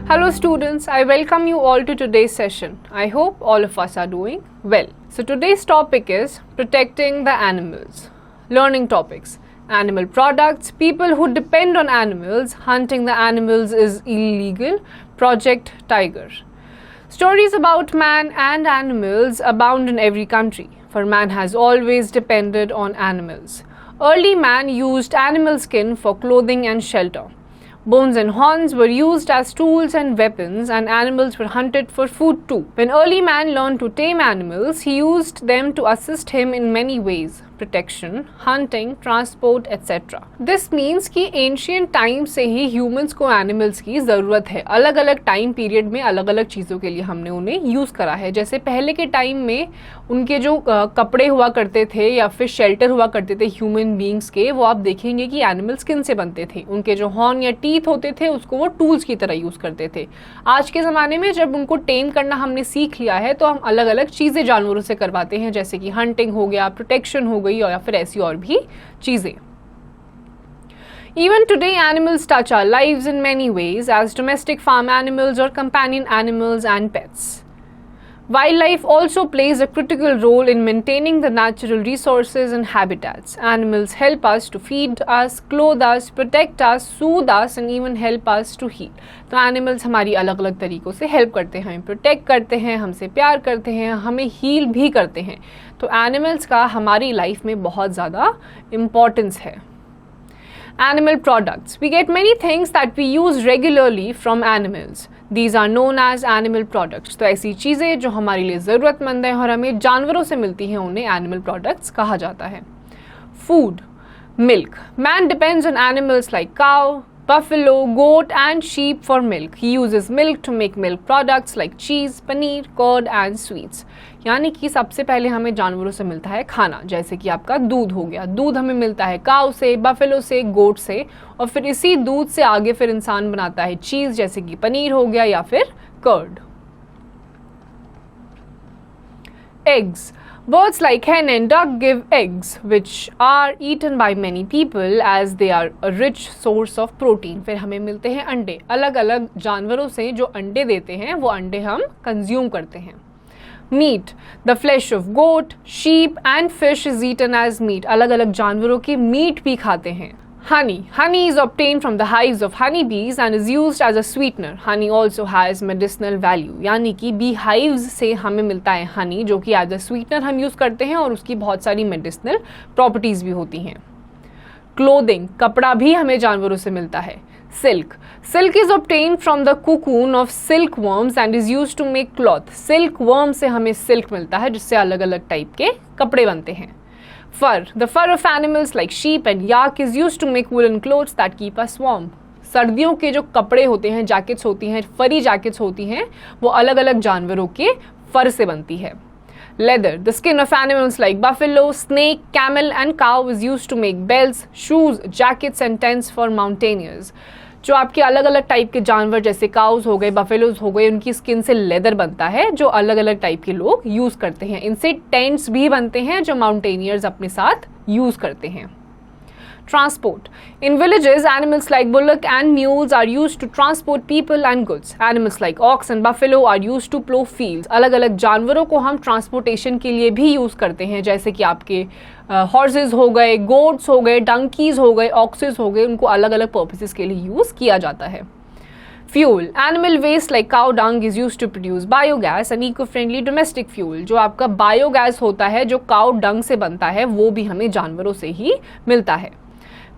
Hello students, I welcome you all to today's session. I hope all of us are doing well. So today's topic is protecting the animals. Learning topics: animal products, people who depend on animals, hunting the animals is illegal, Project Tiger. Stories about man and animals abound in every country, for man has always depended on animals. Early man used animal skin for clothing and shelter. Bones and horns were used as tools and weapons, and animals were hunted for food too. When early man learned to tame animals, he used them to assist him in many ways: protection, hunting, transport, etc. This means कि ancient time से ही humans को animals की ज़रूरत है. अलग अलग time period में अलग अलग चीज़ों के लिए हमने उन्हें use करा है. जैसे पहले के time में उनके जो कपड़े हुआ करते थे या फिर shelter हुआ करते थे human beings के, वो आप देखेंगे कि animal skin से बनते थे. उनके जो horn या teeth होते थे उसको वो tools की तरह use करते थे. आज के ज़माने में जब उनको tame करना हमने सीख लिया है तो हम अलग अलग चीज़ें जानवरों से करवाते हैं, जैसे कि hunting हो गया, protection हो गई या फिर ऐसी और भी चीजें. Even today animals touch our lives in many ways as domestic farm animals or companion animals and pets. Wildlife also plays a critical role in maintaining the natural resources and habitats. Animals help us to feed us, clothe us, protect us, soothe us and even help us to heal. तो animals हमारी अलग अलग तरीक़ों से help करते हैं, protect करते हैं, हमसे प्यार करते हैं, हमें heal भी करते हैं. तो animals का हमारी life में बहुत ज़्यादा importance है. Animal products. We get many things that we use regularly from animals. These are known as animal products. तो ऐसी चीज़ें जो हमारे लिए ज़रूरतमंद हैं और हमें जानवरों से मिलती हैं उन्हें animal products कहा जाता है. Food. Milk. Man depends on animals like cow, buffalo, goat and sheep for milk. He uses milk to make milk products like cheese, paneer, curd and sweets. यानी कि सबसे पहले हमें जानवरों से मिलता है खाना, जैसे कि आपका दूध हो गया. दूध हमें मिलता है काऊ से, बफेलो से, गोट से, और फिर इसी दूध से आगे फिर इंसान बनाता है चीज़, जैसे कि पनीर हो गया या फिर curd. Eggs. Birds like hen and duck give eggs, which are eaten by many people as they are a rich source of protein. फिर हमें मिलते हैं अंडे. अलग अलग जानवरों से जो अंडे देते हैं वो अंडे हम कंज्यूम करते हैं. Meat. The flesh of goat, sheep and fish is eaten as meat. अलग अलग जानवरों की मीट भी खाते हैं. Honey. Honey is obtained from the hives of honeybees and is used as a sweetener. Honey also has medicinal value. यानी कि bee hives से हमें मिलता है honey, जो कि as a sweetener हम यूज़ करते हैं और उसकी बहुत सारी medicinal properties भी होती हैं. Clothing. कपड़ा भी हमें जानवरों से मिलता है. Silk. Silk is obtained from the cocoon of silkworms and is used to make cloth. Silkworm से हमें silk मिलता है जिससे अलग अलग टाइप के कपड़े बनते हैं. Fur. The fur of animals like sheep and yak is used to make woolen clothes that keep us warm. सर्दियों के जो कपड़े होते हैं, जैकेट्स होती हैं, फरी जैकेट्स होती हैं, वो अलग अलग जानवरों के फर से बनती है. Leather. The skin of animals like buffalo, snake, camel and cow is used to make belts, shoes, jackets and tents for mountaineers. जो आपके अलग अलग टाइप के जानवर जैसे काउज हो गए, बफेलोज हो गए, उनकी स्किन से लेदर बनता है जो अलग अलग टाइप के लोग यूज़ करते हैं. इनसे टेंट्स भी बनते हैं जो माउंटेनियर्स अपने साथ यूज़ करते हैं. Transport. In villages, animals like bullock and mules are used to transport people and goods. Animals like ox and buffalo are used to plow fields. अलग अलग जानवरों को हम ट्रांसपोर्टेशन के लिए भी यूज़ करते हैं, जैसे कि आपके हॉर्सेस हो गए, गोट्स हो गए, डंकीज हो गए, ऑक्सेस हो गए, उनको अलग अलग पर्पसेस के लिए यूज़ किया जाता है. Fuel. Animal waste like cow dung is used to produce biogas and eco-friendly domestic fuel. जो आपका बायोगैस होता है जो काउ डंग से बनता है वो भी हमें जानवरों से ही मिलता है.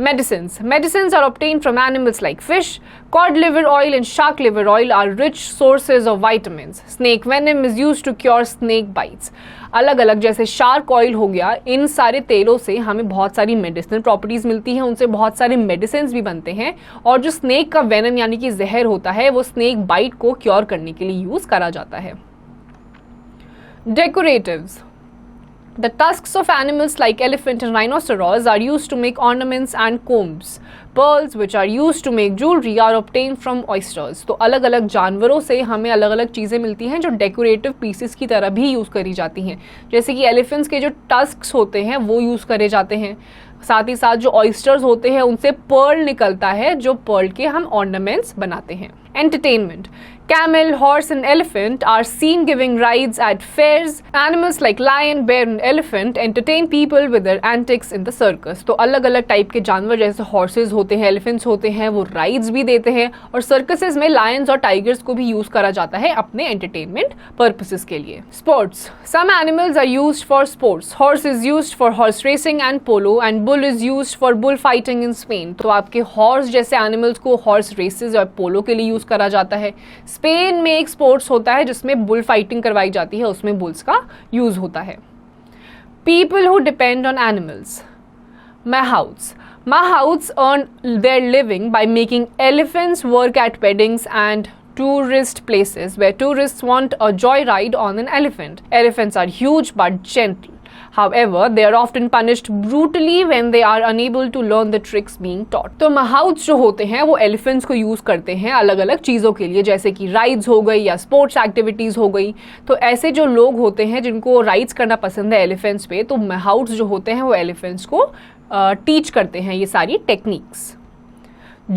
Medicines. Medicines are obtained from animals like fish. Cod liver oil and shark liver oil are rich sources of vitamins. Snake venom is used to cure snake bites. अलग अलग जैसे शार्क ऑयल हो गया, इन सारे तेलों से हमें बहुत सारी मेडिसिनल प्रॉपर्टीज मिलती हैं, उनसे बहुत सारे मेडिसिन भी बनते हैं. और जो स्नेक का वेनम यानी कि जहर होता है वो स्नेक बाइट को क्योर करने के लिए यूज़ करा जाता है. Decoratives. The tusks of animals like elephant and rhinoceros are used to make ornaments and combs. Pearls, which are used to make jewelry, are obtained from oysters. तो अलग अलग जानवरों से हमें अलग अलग चीज़ें मिलती हैं जो डेकोरेटिव पीसेस की तरह भी यूज़ करी जाती हैं. जैसे कि एलिफेंट्स के जो टस्क्स होते हैं वो यूज़ करे जाते हैं, साथ ही साथ जो ऑयस्टर्स होते हैं उनसे पर्ल निकलता है, जो पर्ल के हम ऑर्नामेंट्स बनाते हैं। Entertainment, camel, horse and elephant are seen giving rides at fairs. Animals like lion, bear and elephant entertain people with their antics in the circus. तो अलग अलग टाइप के जानवर जैसे हॉर्सेज होते हैं, एलिफेंट्स होते हैं, वो राइड्स भी देते हैं और सर्कसेस में लायंस और टाइगर्स को भी यूज करा जाता है अपने एंटरटेनमेंट पर्पसेस के लिए। Sports, some animals are used for sports. Horse is used for horse racing and polo and bull is used for bull fighting in Spain. तो आपके हॉर्स जैसे एनिमल्स को हॉर्स रेसेस और पोलो के लिए यूज करा जाता है। स्पेन में एक स्पोर्ट्स होता है जिसमें बुल फाइटिंग करवाई जाती है, उसमें बुल्स का यूज होता है। People who depend on animals, mahouts. Mahouts earn their living by making elephants work at weddings and tourist places where tourists want a joyride on an elephant. Elephants are huge but gentle. However, they are often punished brutally when they are unable to learn the tricks being taught. तो mahouts जो होते हैं वो elephants को use करते हैं अलग अलग चीज़ों के लिए, जैसे कि राइड्स हो गई या स्पोर्ट्स एक्टिविटीज़ हो गई। तो ऐसे जो लोग होते हैं जिनको राइड्स करना पसंद है एलिफेंट्स पे, तो mahouts जो होते हैं वो एलिफेंट्स को टीच करते हैं ये सारी techniques.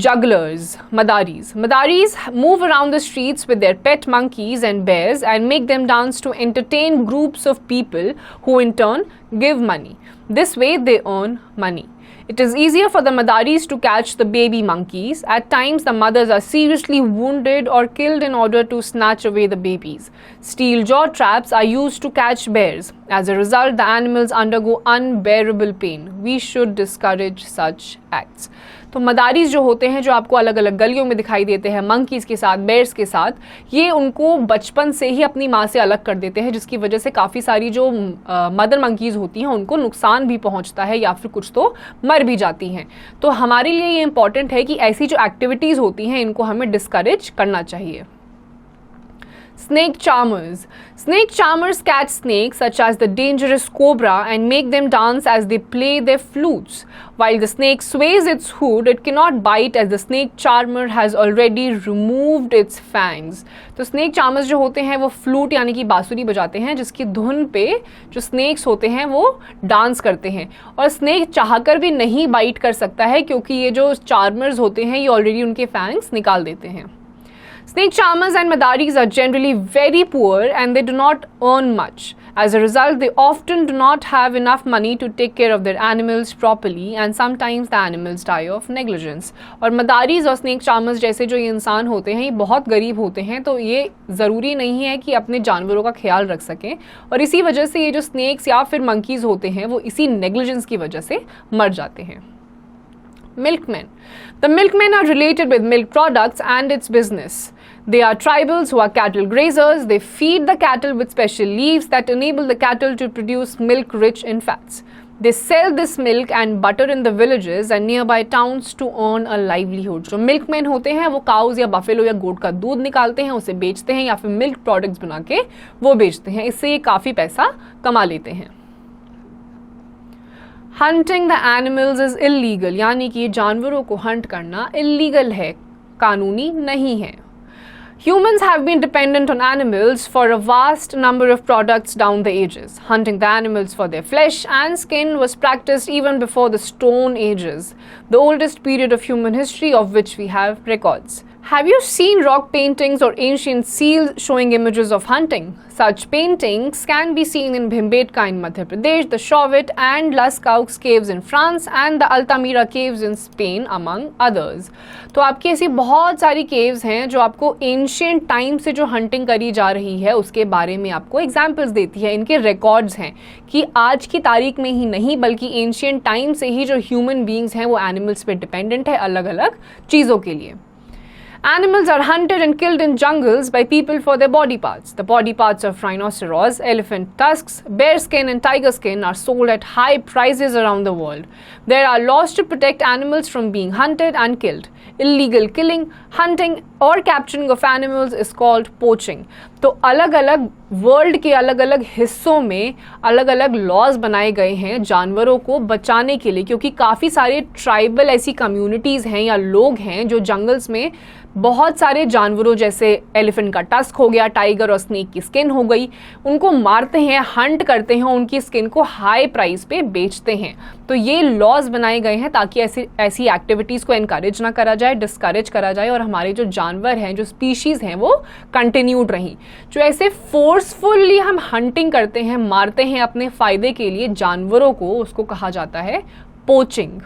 Jugglers, Madaris. Madaris move around the streets with their pet monkeys and bears and make them dance to entertain groups of people who in turn give money. This way they earn money. It is easier for the Madaris to catch the baby monkeys. At times the mothers are seriously wounded or killed in order to snatch away the babies. Steel jaw traps are used to catch bears. As a result, the animals undergo unbearable pain. We should discourage such acts. तो मदारीज जो होते हैं, जो आपको अलग अलग गलियों में दिखाई देते हैं मंकीज़ के साथ, बेयर्स के साथ, ये उनको बचपन से ही अपनी माँ से अलग कर देते हैं, जिसकी वजह से काफ़ी सारी जो मदर मंकीज़ होती हैं उनको नुकसान भी पहुँचता है या फिर कुछ तो मर भी जाती हैं। तो हमारे लिए ये इंपॉर्टेंट है कि ऐसी जो एक्टिविटीज़ होती हैं इनको हमें डिस्करेज करना चाहिए। Snake charmers. Snake charmers catch snakes such as the dangerous cobra and make them dance as they play their flutes. While the snake sways its hood, it cannot bite as the snake charmer has already removed its fangs. तो snake charmers जो होते हैं वो flute यानी कि बांसुरी बजाते हैं, जिसकी धुन पे जो snakes होते हैं वो डांस करते हैं। और snake चाहकर भी नहीं बाइट कर सकता है क्योंकि ये जो charmers होते हैं ये ऑलरेडी उनके fangs निकाल देते हैं। Snake charmers and Madaris are generally very poor and they do not earn much. As a result, they often do not have enough money to take care of their animals properly and sometimes the animals die of negligence. और Madaris और Snake charmers जैसे जो ये इंसान होते हैं ये बहुत गरीब होते हैं, तो ये ज़रूरी नहीं है कि अपने जानवरों का ख्याल रख सकें और इसी वजह से ये जो snakes या फिर monkeys होते हैं वो इसी negligence की वजह से मर जाते हैं। Milkmen. The milkmen are related with milk products and its business. They are tribals who are cattle grazers. They feed the cattle with special leaves that enable the cattle to produce milk rich in fats. They sell this milk and butter in the villages and nearby towns to earn a livelihood. जो milkman होते हैं वो cause या buffalo या गोट का दूध निकालते हैं, उसे बेचते हैं या फिर मिल्क प्रोडक्ट्स बना के वो बेचते हैं, इससे ये काफ़ी पैसा कमा लेते हैं। Hunting the animals is illegal, यानी कि जानवरों को हंट करना इलीगल है, कानूनी नहीं है। Humans have been dependent on animals for a vast number of products down the ages. Hunting the animals for their flesh and skin was practiced even before the Stone Ages, the oldest period of human history of which we have records. Have you seen rock paintings or ancient seals showing images of hunting? Such paintings can be seen in Bhimbetka in Madhya Pradesh, the Chauvet and Lascaux caves in France and the Altamira caves in Spain among others. तो आपकी ऐसी बहुत सारी caves हैं जो आपको ancient time से जो hunting करी जा रही है उसके बारे में आपको examples देती है, इनके records हैं कि आज की तारीख में ही नहीं बल्कि ancient time से ही जो human beings हैं वो animals पे dependent है अलग अलग चीज़ों के लिए। Animals are hunted and killed in jungles by people for their body parts. The body parts of rhinoceros, elephant tusks, bear skin and tiger skin are sold at high prices around the world. There are laws to protect animals from being hunted and killed. Illegal killing, hunting or capturing of animals is called poaching. तो अलग अलग world के अलग अलग हिस्सों में अलग अलग लॉज बनाए गए हैं जानवरों को बचाने के लिए, क्योंकि काफ़ी सारे ट्राइबल ऐसी कम्युनिटीज़ हैं या लोग हैं जो जंगल्स में बहुत सारे जानवरों जैसे एलिफेंट का टस्क हो गया, टाइगर और स्नेक की स्किन हो गई, उनको मारते हैं, हंट करते हैं, उनकी स्किन को हाई प्राइस पे बेचते हैं। तो ये लॉज बनाए गए हैं ताकि ऐसी एक्टिविटीज़ को एनकरेज ना करा जाए, डिस्करेज करा जाए और हमारे जो जानवर हैं, जो स्पीशीज़ हैं, वो कंटिन्यूड रहीं। जो ऐसे फोर्सफुली हम हंटिंग करते हैं, मारते हैं अपने फ़ायदे के लिए जानवरों को, उसको कहा जाता है poaching.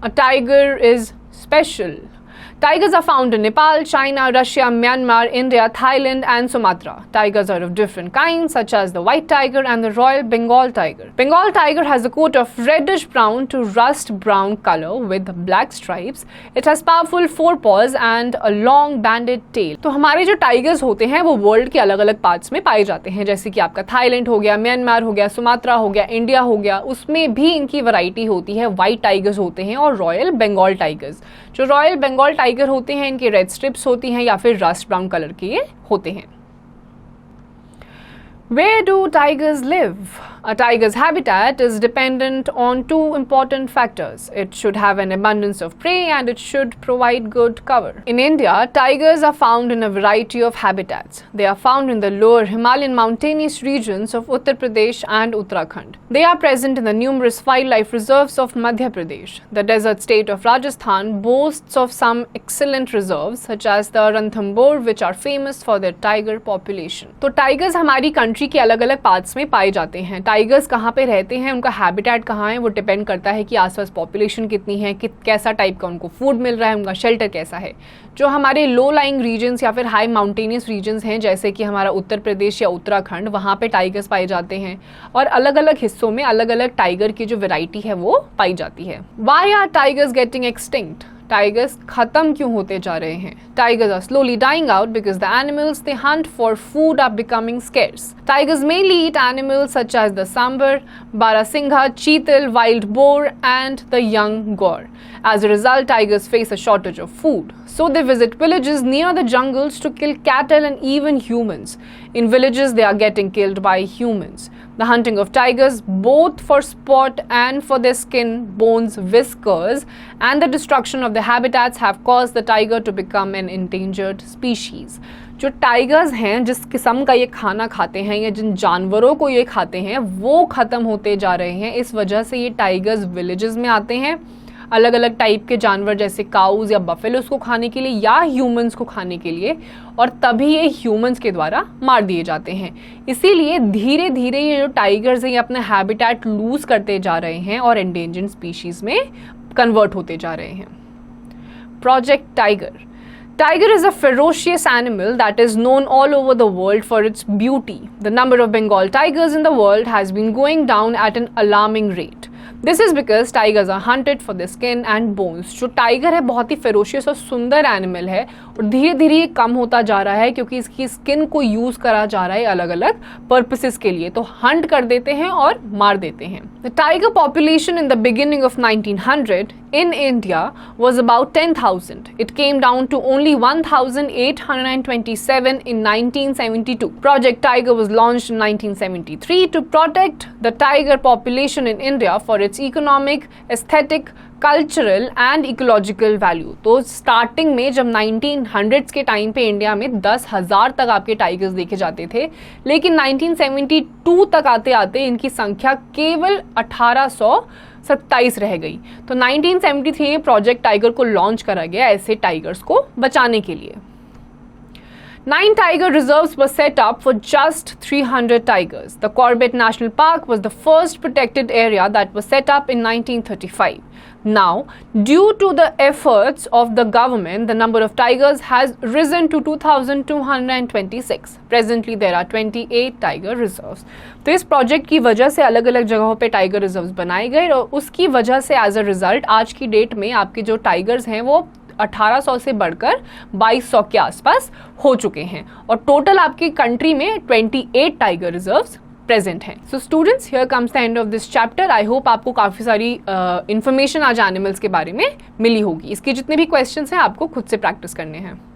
A tiger is special. Tigers are found in Nepal, China, Russia, Myanmar, India, Thailand and Sumatra. Tigers are of different kinds such as the white tiger and the Royal Bengal tiger. Bengal tiger has a coat of reddish brown to rust brown color with black stripes. It has powerful forepaws and a long banded tail. तो हमारे जो tigers होते हैं वो world के अलग अलग parts में पाए जाते हैं, जैसे कि आपका थाईलैंड हो गया, म्यांमार हो गया, सुमात्रा हो गया, इंडिया हो गया, उसमें भी इनकी वैरायटी होती है। वाइट टाइगर्स होते हैं और रॉयल बंगाल टाइगर्स। जो रॉयल बंगाल टाइगर होते हैं इनके रेड स्ट्रिप्स होती हैं या फिर रस्ट ब्राउन कलर के ये होते हैं। Where do tigers live? A tiger's habitat is dependent on two important factors. It should have an abundance of prey and it should provide good cover. In India, tigers are found in a variety of habitats. They are found in the lower Himalayan mountainous regions of Uttar Pradesh and Uttarakhand. They are present in the numerous wildlife reserves of Madhya Pradesh. The desert state of Rajasthan boasts of some excellent reserves such as the Ranthambore, which are famous for their tiger population. तो tigers हमारी country के अलग अलग parts में पाए जाते हैं। Tigers कहाँ पे रहते हैं, उनका हैबिटेट कहाँ है, वो डिपेंड करता है कि आसपास पॉपुलेशन कितनी है, कैसा टाइप का उनको फूड मिल रहा है, उनका शेल्टर कैसा है। जो हमारे लो लाइंग रीजन्स या फिर हाई माउंटेनियस रीजन्स हैं, जैसे कि हमारा उत्तर प्रदेश या उत्तराखंड, वहाँ पे टाइगर्स पाए जाते हैं और अलग अलग हिस्सों में अलग अलग टाइगर की जो वेराइटी है वो पाई जाती है। Why are tigers getting extinct? Tigers खत्म क्यों होते जा रहे हैं? Tigers are slowly dying out because the animals they hunt for food are becoming scarce. Tigers mainly eat animals such as the sambar, barasingha, cheetal, wild boar and the young gaur. As a result, tigers face a shortage of food. So they visit villages near the jungles to kill cattle and even humans. In villages, they are getting killed by humans. The hunting of tigers, both for sport and for their skin, bones, whiskers, and the destruction of the habitats have caused the tiger to become an endangered species. जो tigers हैं, जिस किस्म का ये खाना खाते हैं या जिन जानवरों को ये खाते हैं, वो ख़त्म होते जा रहे हैं। इस वजह से ये टाइगर्स विलेजेस में आते हैं अलग अलग टाइप के जानवर जैसे काउज या बफेलोस को खाने के लिए या ह्यूमंस को खाने के लिए, और तभी ये ह्यूमंस के द्वारा मार दिए जाते हैं। इसीलिए धीरे धीरे ये जो टाइगर्स हैं ये अपना हैबिटेट लूज करते जा रहे हैं और एंडेंजर्ड स्पीशीज में कन्वर्ट होते जा रहे हैं। Project tiger. Tiger is a ferocious animal that is known all over the world for its beauty. The number of Bengal tigers in the world has been going down at an alarming rate. This is because tigers are hunted for their skin and bones. जो tiger है बहुत ही ferocious और सुंदर animal है और धीरे धीरे ये कम होता जा रहा है क्योंकि इसकी स्किन को यूज करा जा रहा है अलग अलग पर्पसेस के लिए, तो हंट कर देते हैं और मार देते हैं। The tiger population in the beginning of 1900 in India was about 10,000. It came down to only 1,827 in 1972. Project Tiger was launched in 1973 to protect the tiger population in India for its economic, aesthetic, cultural and ecological value. तो starting में जब 1900s के time पे India में 10,000 तक आपके tigers देखे जाते थे, लेकिन 1972 तक आते आते इनकी संख्या केवल 1827 रह गई। तो 1973 में प्रोजेक्ट टाइगर को लॉन्च करा गया ऐसे टाइगर्स को बचाने के लिए। 9 tiger reserves were set up for just 300 tigers. The Corbett National Park was the first protected area that was set up in 1935. Now, due to the efforts of the government, the number of tigers has risen to 2,226. Presently, there are 28 tiger reserves. तो इस project की वजह से अलग अलग जगहों पे tiger reserves बनाए गए और उसकी वजह से एज अ रिजल्ट आज की डेट में आपके जो टाइगर्स हैं वो 1800 से बढ़कर 2200 के आसपास हो चुके हैं और टोटल आपकी कंट्री में 28 टाइगर रिजर्व्स प्रेजेंट हैं। So students, here comes the end of this chapter. I hope आपको काफ़ी सारी इन्फॉर्मेशन आज एनिमल्स के बारे में मिली होगी। इसके जितने भी क्वेश्चंस हैं आपको खुद से प्रैक्टिस करने हैं।